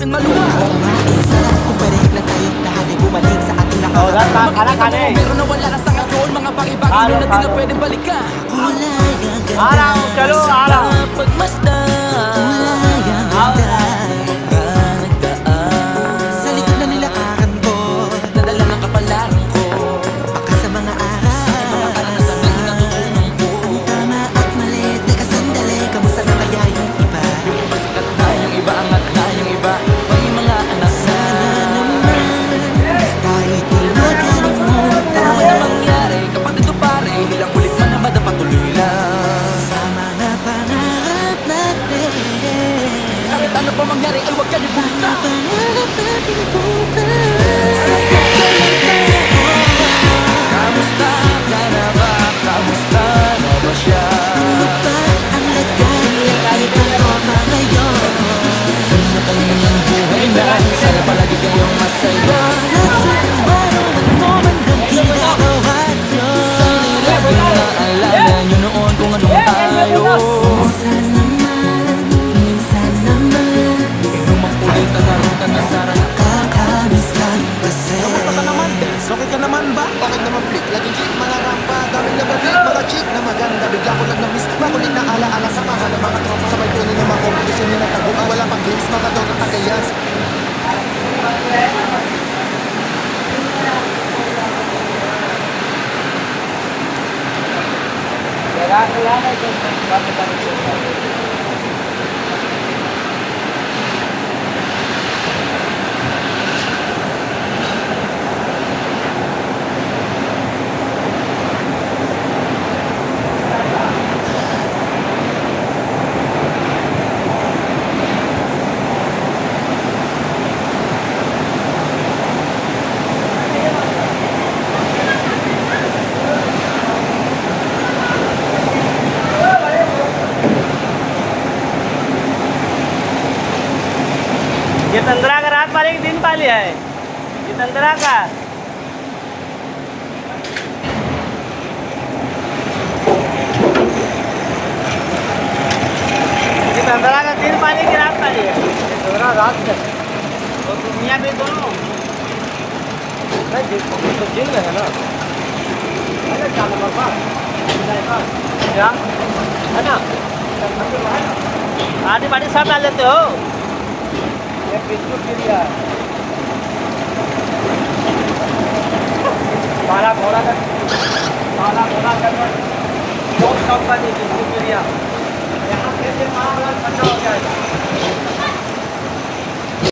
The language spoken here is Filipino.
natin maluwa. Oo nga, sarap kung pwede lang tayo lahat ay bumalik sa ating nakakatawa. Makikita mo, meron na wala na sa ngayon. Mga bagay-bagay na di na pwedeng balikan. Kulay ang ganda sa pagmasdan. Kulay ang ganda sa likod na nilakaran ko. Nadala ng kapalaran ko. Baka sa mga aral, mga karanasan na hinatutunan ko. Tama at mali, teka sandali, kamusta na kaya yung iba? Yung iba sikat na, yung iba angat na, yung iba may mga anak. Sana naman kahit di makalimutan. Ano na mangyari kapag ito pare, ilang ulit man na madapatuloy lang sa mga pangarap natin. Kahit ano pa mangyari ay huwag kayo buta. Pangarap natin bukas. Kamusta ka na ba? Kamusta na ba siya? Ano ba ang lagay ng ibang tropa ngayon? Kanya-kanyang buhay na, sana palagi kayong masaya. Nasa barawan mo man ang ginagawa nyo. Sana'y laging naalala nyo noon kung ano tayo. Minsan naman inumang ulit ang narutan na sana nakakamiss lang kasi. Kamusta ka naman, Tels? Okay ka naman ba? Okay naman, Flick. Laging click, mga rampa, daming nabablik, mga chick na maganda. Bigla ko lang na-miss, makulit na alaala sa mga ng mga tropa. Sabay tuloy ng mga kompetisyon nila taguan. Wala pang games, mga daw ng tagayan. ये तंद्रा का रात पाली दिन पाली है ये तंद्रा का ये तंद्रा का दिन पाली की रात पाली है तंद्रा रात का और दुनिया में दोनों तो जिन है ना अरे क्या नंबर पास क्या है ना आधी पानी सब डाल लेते हो एक बिस्कुट के लिए काला घोड़ा का बहुत कंपनी बिस्कुट के लिए यहाँ से मामला ठंडा हो गया है